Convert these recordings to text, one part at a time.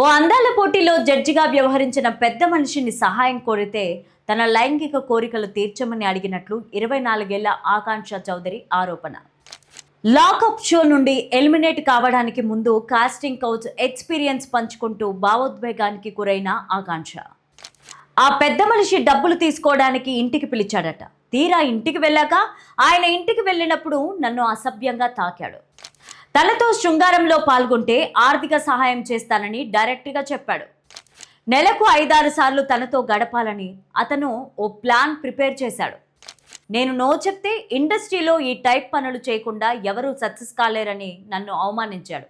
ఓ అందాల పోటీలో జడ్జిగా వ్యవహరించిన పెద్ద మనిషిని సహాయం కోరితే తన లైంగిక కోరికలు తీర్చమని అడిగినట్లు 24 ఏళ్ల ఆకాంక్ష చౌదరి ఆరోపణ. లాకప్ షో నుండి ఎలిమినేట్ కావడానికి ముందు కాస్టింగ్ కౌచ్ ఎక్స్పీరియన్స్ పంచుకుంటూ భావోద్వేగానికి గురైన ఆకాంక్ష. ఆ పెద్ద మనిషి డబ్బులు తీసుకోవడానికి ఇంటికి పిలిచాడట. తీరా ఇంటికి వెళ్ళాక ఆయన ఇంటికి వెళ్ళినప్పుడు నన్ను అసభ్యంగా తాకాడు. తనతో శృంగారంలో పాల్గొంటే ఆర్థిక సహాయం చేస్తానని డైరెక్ట్గా చెప్పాడు. నెలకు 5-6 సార్లు తనతో గడపాలని అతను ఓ ప్లాన్ ప్రిపేర్ చేశాడు. నేను నో చెప్తే ఇండస్ట్రీలో ఈ టైప్ పనులు చేయకుండా ఎవరూ సక్సెస్ కాలేరని నన్ను అవమానించాడు.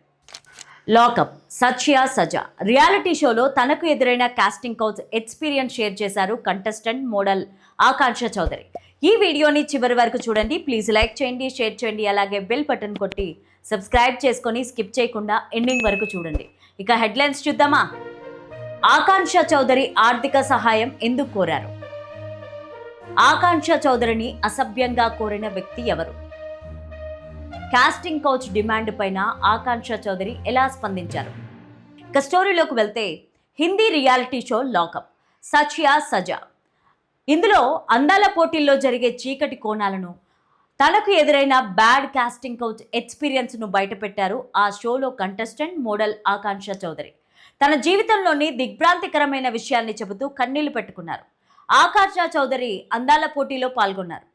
లాకప్ సత్య సజా రియాలిటీ షోలో తనకు ఎదురైన కాస్టింగ్ కౌచ్ ఎక్స్పీరియన్స్ షేర్ చేశారు కంటెస్టెంట్ మోడల్ ఆకాంక్ష చౌదరి. ఈ వీడియోని చివరి వరకు చూడండి. ప్లీజ్ లైక్ చేయండి, షేర్ చేయండి, అలాగే బెల్ బటన్ కొట్టి సబ్స్క్రైబ్ చేసుకొని స్కిప్ చేయకుండా ఎండింగ్ వరకు చూడండి. ఇక హెడ్లైన్స్ చూద్దామా. ఆకాంక్ష చౌదరి ఆర్థిక సహాయం ఎందుకు కోరారు? ఆకాంక్ష చౌదరిని అసభ్యంగా కోరిన వ్యక్తి ఎవరు? కాస్టింగ్ కౌచ్ డిమాండ్ పైన ఆకాంక్ష చౌదరి ఎలా స్పందించారు? ఇక స్టోరీలోకి వెళ్తే, హిందీ రియాలిటీ షో లాకప్ సచ్యా సజా. ఇందులో అందాల పోటీల్లో జరిగే చీకటి కోణాలను, తనకు ఎదురైన బ్యాడ్ కాస్టింగ్ కౌచ్ ఎక్స్పీరియన్స్ను బయటపెట్టారు ఆ షోలో కంటెస్టెంట్ మోడల్ ఆకాంక్ష చౌదరి. తన జీవితంలోని దిగ్భ్రాంతికరమైన విషయాన్ని చెబుతూ కన్నీళ్లు పెట్టుకున్నారు. ఆకాంక్ష చౌదరి అందాల పోటీలో పాల్గొన్నారు.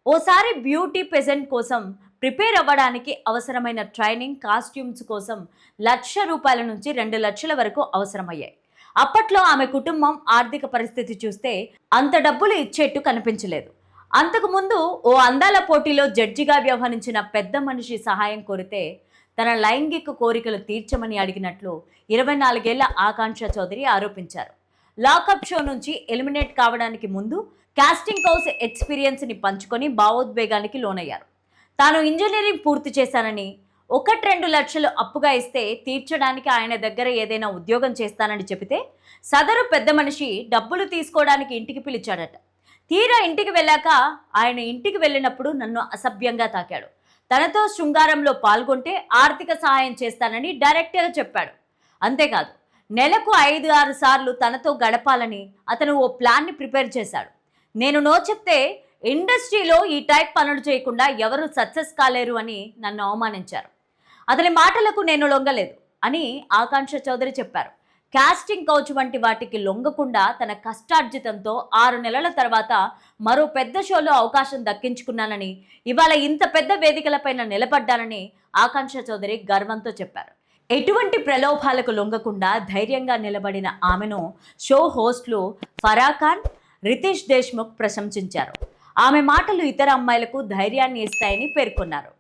ఓసారి బ్యూటీ పెజెంట్ కోసం ప్రిపేర్ అవ్వడానికి అవసరమైన ట్రైనింగ్, కాస్ట్యూమ్స్ కోసం ₹1,00,000 నుంచి ₹2,00,000 వరకు అవసరమయ్యాయి. అప్పట్లో ఆమె కుటుంబం ఆర్థిక పరిస్థితి చూస్తే అంత డబ్బులు ఇచ్చేట్టు కనిపించలేదు. అంతకుముందు ఓ అందాల పోటీలో జడ్జిగా వ్యవహరించిన పెద్ద మనిషి సహాయం కోరితే తన లైంగిక కోరికలు తీర్చమని అడిగినట్లు 24 ఏళ్ల ఆకాంక్ష చౌదరి ఆరోపించారు. లాకప్ షో నుంచి ఎలిమినేట్ కావడానికి ముందు కాస్టింగ్ కౌచ్ ఎక్స్పీరియన్స్ని పంచుకొని భావోద్వేగానికి లోనయ్యారు. తాను ఇంజనీరింగ్ పూర్తి చేశానని, 1-2 లక్షలు అప్పుగా ఇస్తే తీర్చడానికి ఆయన దగ్గర ఏదైనా ఉద్యోగం చేస్తానని చెబితే సదరు పెద్ద మనిషి డబ్బులు తీసుకోవడానికి ఇంటికి పిలిచాడట. తీరా ఇంటికి వెళ్ళాక ఆయన ఇంటికి వెళ్ళినప్పుడు నన్ను అసభ్యంగా తాకాడు. తనతో శృంగారంలో పాల్గొంటే ఆర్థిక సహాయం చేస్తానని డైరెక్ట్గా చెప్పాడు. అంతేకాదు, నెలకు 5-6 సార్లు తనతో గడపాలని అతను ఓ ప్లాన్ని ప్రిపేర్ చేశాడు. నేను నో చెప్తే ఇండస్ట్రీలో ఈ టైప్ పనులు చేయకుండా ఎవరు సక్సెస్ కాలేరు అని నన్ను అవమానించారు. అతని మాటలకు నేను లొంగలేదు అని ఆకాంక్ష చౌదరి చెప్పారు. కాస్టింగ్ కౌచ్ వంటి వాటికి లొంగకుండా తన కష్టార్జితంతో 6 నెలల తర్వాత మరో పెద్ద షోలో అవకాశం దక్కించుకున్నానని, ఇవాళ ఇంత పెద్ద వేదికలపైన నిలబడ్డానని ఆకాంక్ష చౌదరి గర్వంతో చెప్పారు. ఎటువంటి ప్రలోభాలకు లొంగకుండా ధైర్యంగా నిలబడిన ఆమెను షో హోస్టులు ఫరాఖాన్, రితేష్ దేశ్ముఖ్ ప్రశంసించారు. ఆమె మాటలు ఇతర అమ్మాయిలకు ధైర్యాన్ని ఇస్తాయని పేర్కొన్నారు.